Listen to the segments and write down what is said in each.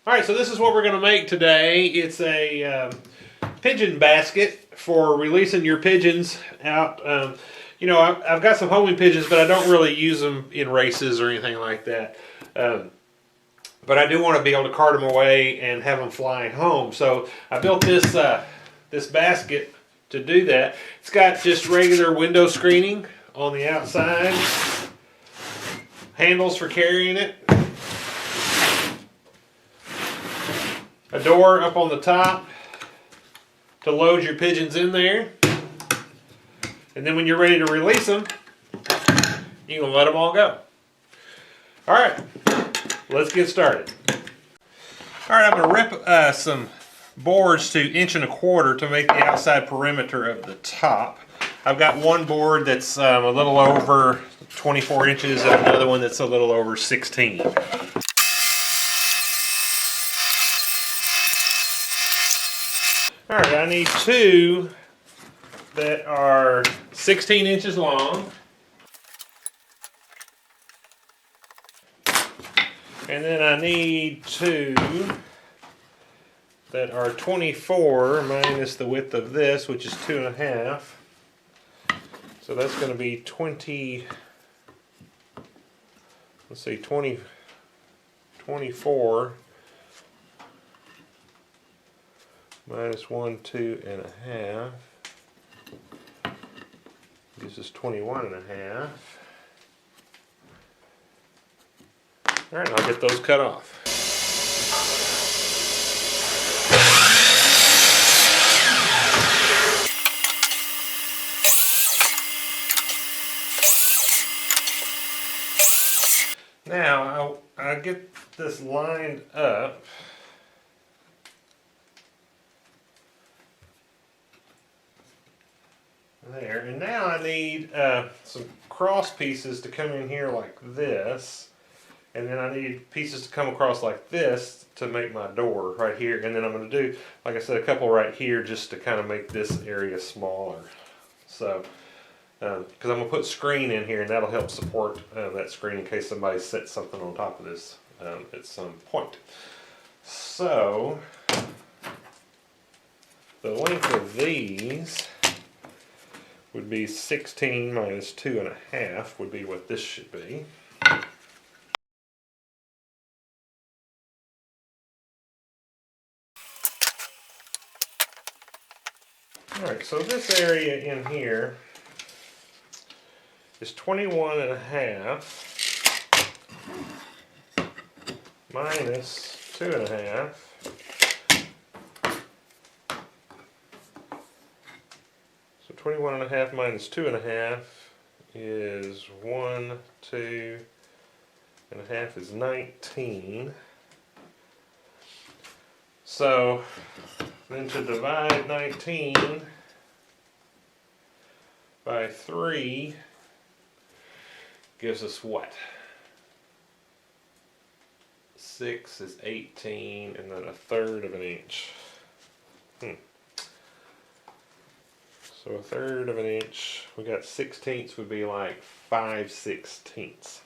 Alright, so this is what we're going to make today. It's a pigeon basket for releasing your pigeons out. You know, I've got some homing pigeons, but I don't really use them in races or anything like that. But I do want to be able to cart them away and have them flying home. So I built this this basket to do that. It's got just regular window screening on the outside, handles for carrying it, a door up on the top to load your pigeons in there, and then when you're ready to release them, you can let them all go. Alright, let's get started. Alright, I'm going to rip some boards to 1.25 inches to make the outside perimeter of the top. I've got one board that's a little over 24 inches and another one that's a little over 16. Alright, I need two that are 16 inches long. And then I need two that are 24 minus the width of this, which is 2.5. So that's going to be 20, let's see, 24 minus 1, 2.5 gives us 21.5. Alright, I'll get those cut off. Now, I get this lined up. There, and now I need some cross pieces to come in here like this, and then I need pieces to come across like this to make my door right here, and then I'm going to do, like I said, a couple right here just to kind of make this area smaller. So, because I'm going to put screen in here, and that'll help support that screen in case somebody sets something on top of this at some point. So, the length of these would be 16 minus 2.5 would be what this should be. Alright, so this area in here is 21.5 minus 2.5. So 21.5 minus 2.5 is 1, 2.5 is 19. So then to divide 19 by 3 gives us what? 6 is 18, and then 1/3 of an inch. So 1/3 of an inch, we got 16ths would be like 5/16.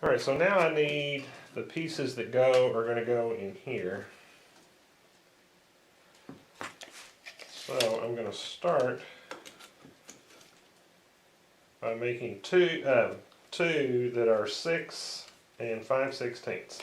Alright, so now I need the pieces that are going to go in here. So I'm going to start by making two that are 6 and 5/16.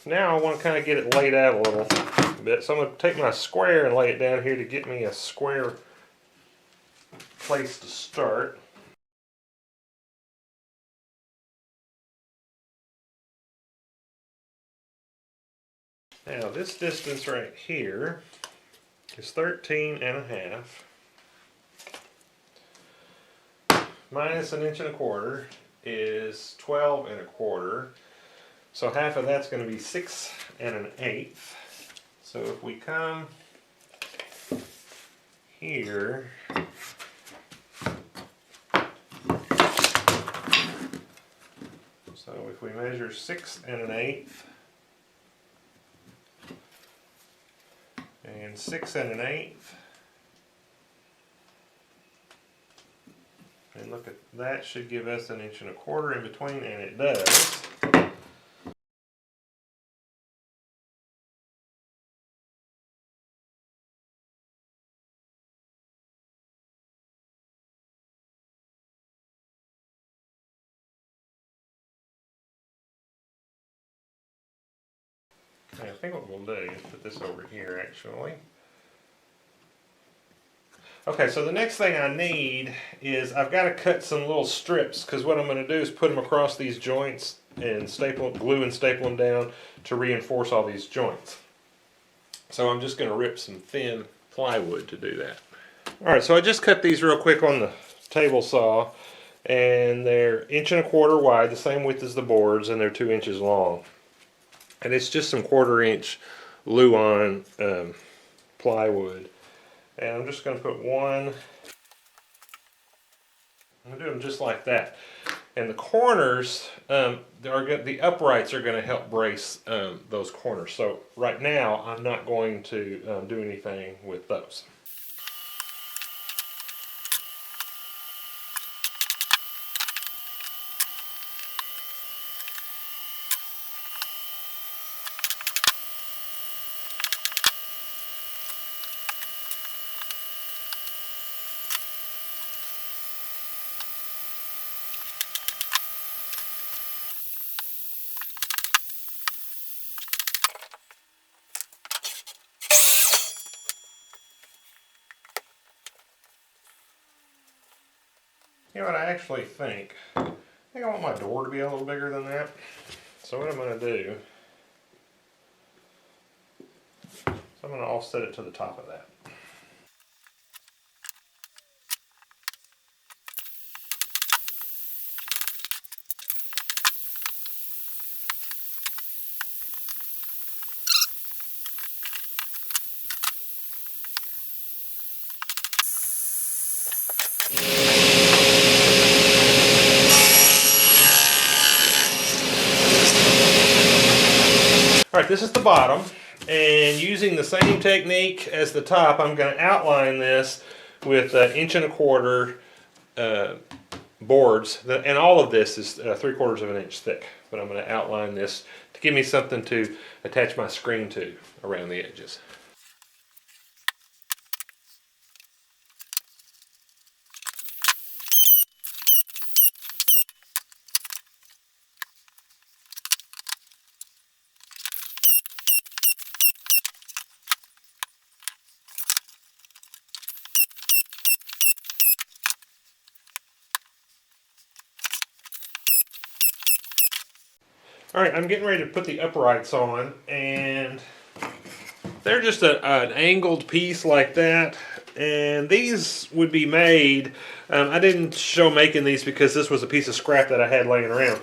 Now I want to kind of get it laid out a little bit, so I'm going to take my square and lay it down here to get me a square place to start. Now this distance right here is 13.5 minus 1.25 inches is 12.25. So half of that's going to be 6 1/8. So if we come here. So if we measure 6 1/8 and 6 1/8, and look at that, should give us 1 1/4 in between, and it does. I think what we'll do is put this over here actually. Okay, so the next thing I need is I've got to cut some little strips, because what I'm going to do is put them across these joints and glue and staple them down to reinforce all these joints. So I'm just going to rip some thin plywood to do that. Alright, so I just cut these real quick on the table saw, and they're 1 1/4 wide, the same width as the boards, and they're 2 inches long. And it's just some 1/4 inch Luan plywood. And I'm just going to put one, I'm going to do them just like that. And the corners, the uprights are going to help brace those corners. So right now I'm not going to do anything with those. You know what I actually think? I think I want my door to be a little bigger than that. So what I'm going to do, I'm going to offset it to the top of that. Alright, this is the bottom, and using the same technique as the top, I'm going to outline this with 1 1/4 boards, and all of this is 3/4 of an inch thick, but I'm going to outline this to give me something to attach my screen to around the edges. Alright, I'm getting ready to put the uprights on, and they're just an angled piece like that, and these would be made, I didn't show making these because this was a piece of scrap that I had laying around.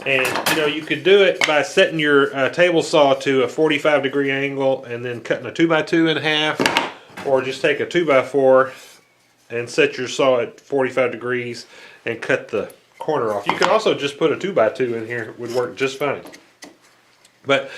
And you know, you could do it by setting your table saw to a 45-degree angle and then cutting a 2x2 in half, or just take a 2x4 and set your saw at 45 degrees and cut the corner off. You can also just put a 2x2 in here, it would work just fine. But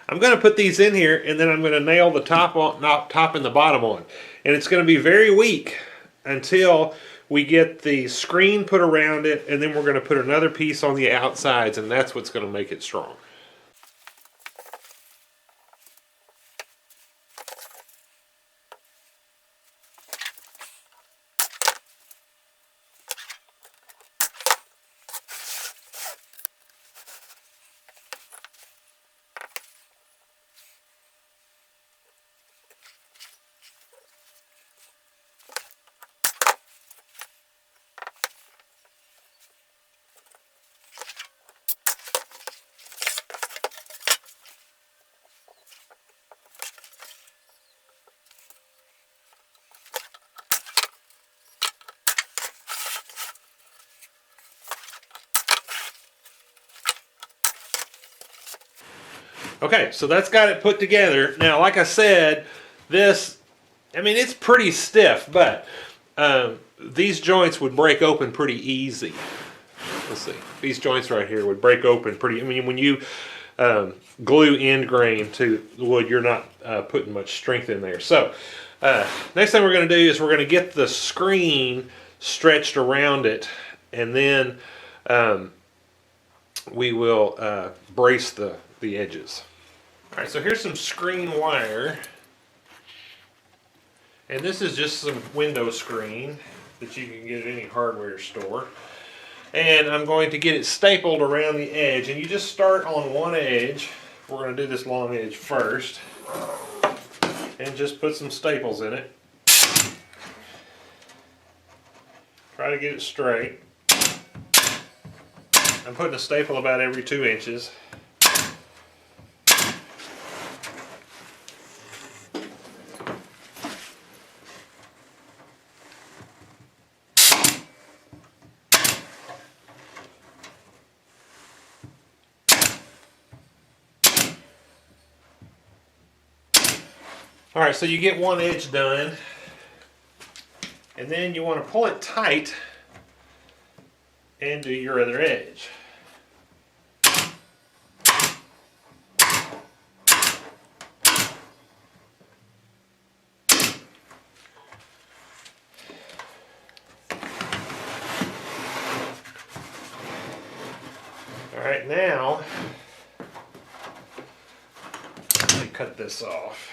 I'm going to put these in here, and then I'm going to nail the top and the bottom on. And it's going to be very weak until we get the screen put around it, and then we're going to put another piece on the outsides, and that's what's going to make it strong. Okay, so that's got it put together. Now, like I said, this I mean, it's pretty stiff, but these joints would break open pretty easy. Let's see. These joints right here would break open pretty. I mean, when you glue end grain to the wood, you're not putting much strength in there. So, next thing we're going to do is we're going to get the screen stretched around it, and then we will brace the edges. All right, so here's some screen wire. And this is just some window screen that you can get at any hardware store. And I'm going to get it stapled around the edge. And you just start on one edge. We're going to do this long edge first. And just put some staples in it. Try to get it straight. I'm putting a staple about every 2 inches. All right, so you get one edge done, and then you want to pull it tight and do your other edge. All right, now let me cut this off.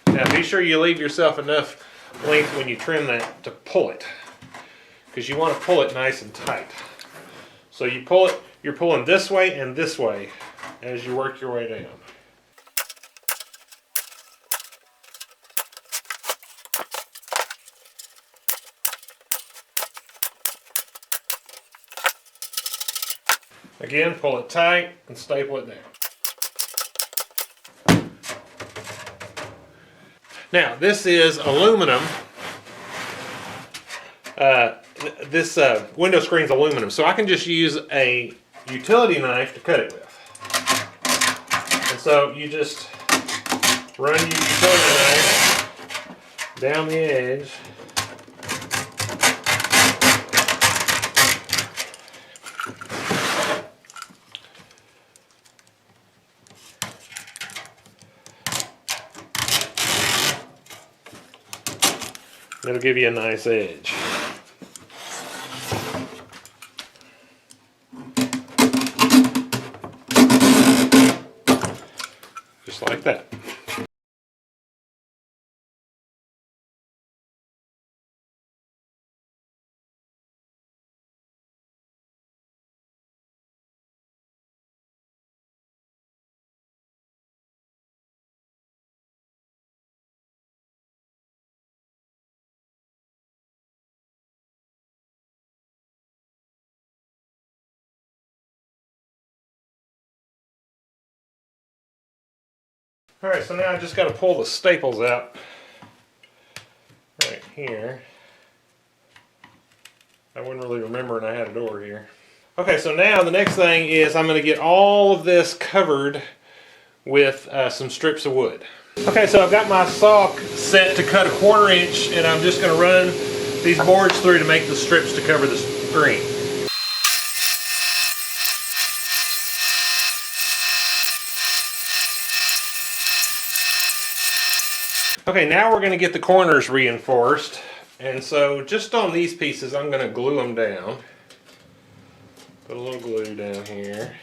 Now be sure you leave yourself enough length when you trim that to pull it, because you want to pull it nice and tight. So you pull it, you're pulling this way and this way as you work your way down. Again, pull it tight and staple it down. Now, this is aluminum. This window screen's aluminum, so I can just use a utility knife to cut it with. And so you just run your utility knife down the edge. It'll give you a nice edge. Just like that. Alright, so now I just got to pull the staples out right here. I wasn't really remembering I had a door here. Okay, so now the next thing is I'm going to get all of this covered with some strips of wood. Okay, so I've got my saw set to cut 1/4 inch, and I'm just going to run these boards through to make the strips to cover the screen. Okay, now we're going to get the corners reinforced, and so just on these pieces I'm going to glue them down. Put a little glue down here.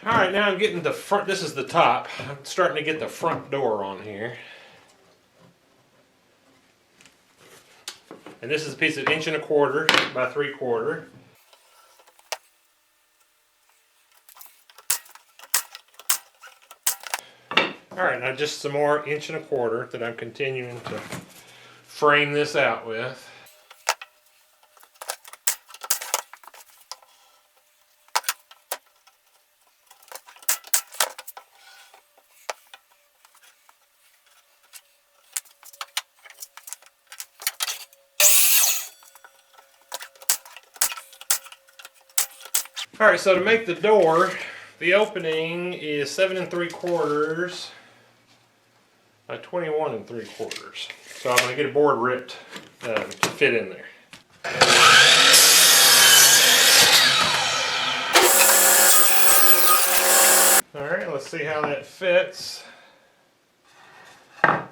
All right, now I'm getting the front. This is the top. I'm starting to get the front door on here. And this is a piece of 1.25 inches by 3/4. All right, now just some more 1.25 inches that I'm continuing to frame this out with. All right, so to make the door, the opening is 7 3/4 by 21 3/4. So I'm going to get a board ripped to fit in there. All right, let's see how that fits. All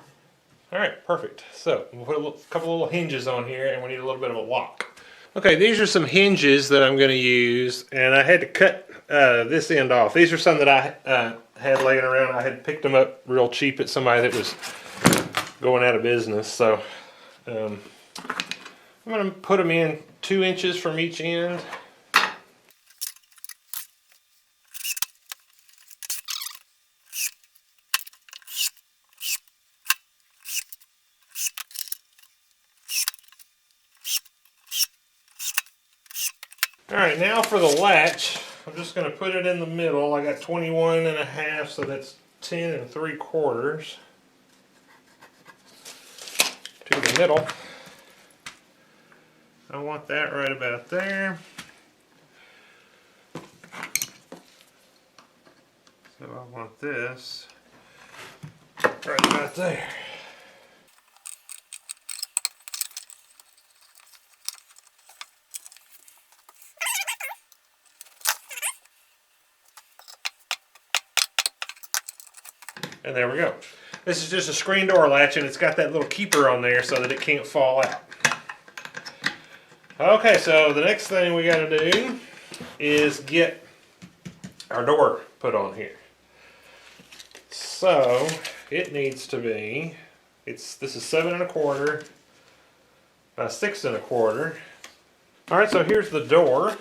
right, perfect. So we'll put a couple little hinges on here, and we need a little bit of a lock. Okay, these are some hinges that I'm going to use, and I had to cut this end off. These are some that I had laying around. I had picked them up real cheap at somebody that was going out of business. So I'm going to put them in 2 inches from each end. Alright, now for the latch, I'm just going to put it in the middle. I got 21.5, so that's 10 3/4 to the middle. I want that right about there. So I want this right about there. And there we go. This is just a screen door latch, and it's got that little keeper on there so that it can't fall out. Okay, so the next thing we got to do is get our door put on here. So it needs to be, this is 7 1/4 by 6 1/4. All right, so here's the door.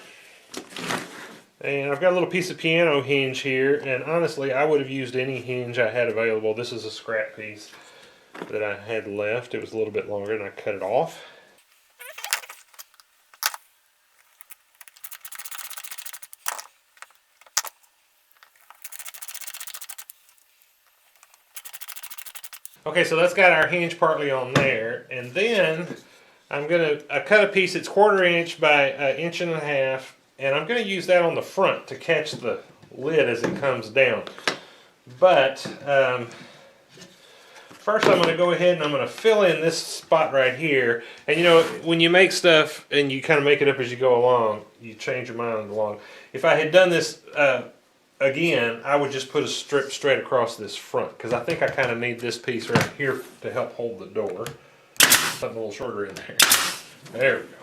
And I've got a little piece of piano hinge here, and honestly, I would have used any hinge I had available. This is a scrap piece that I had left. It was a little bit longer, and I cut it off. Okay, so that's got our hinge partly on there, and then I cut a piece that's 1/4 inch by 1.5 inches. And I'm going to use that on the front to catch the lid as it comes down. But first I'm going to go ahead and I'm going to fill in this spot right here. And you know, when you make stuff and you kind of make it up as you go along, you change your mind along. If I had done this again, I would just put a strip straight across this front, because I think I kind of need this piece right here to help hold the door. Something a little shorter in there. There we go.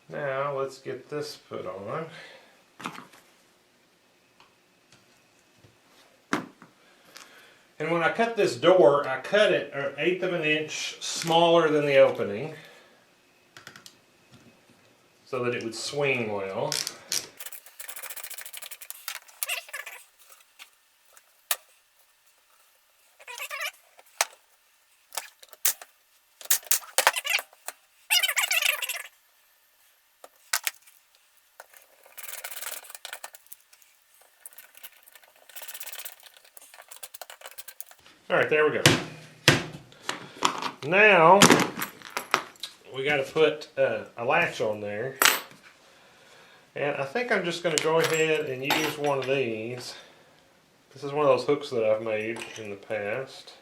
Now let's get this put on. And when I cut this door, I cut it 1/8 of an inch smaller than the opening so that it would swing well. Alright, there we go. Now, we got to put a latch on there. And I think I'm just going to go ahead and use one of these. This is one of those hooks that I've made in the past.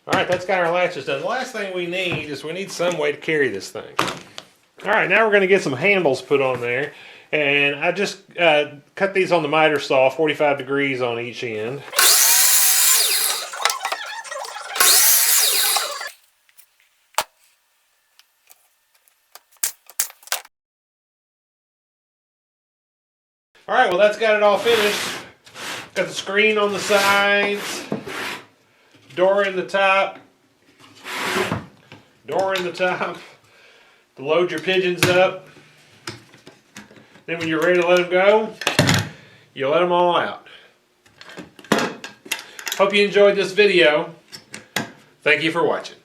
Alright, that's got our latches done. The last thing we need is we need some way to carry this thing. Alright, now we're going to get some handles put on there. And I just cut these on the miter saw, 45 degrees on each end. Alright, well that's got it all finished. Got the screen on the sides, door in the top, to load your pigeons up. Then when you're ready to let them go, you let them all out. Hope you enjoyed this video. Thank you for watching.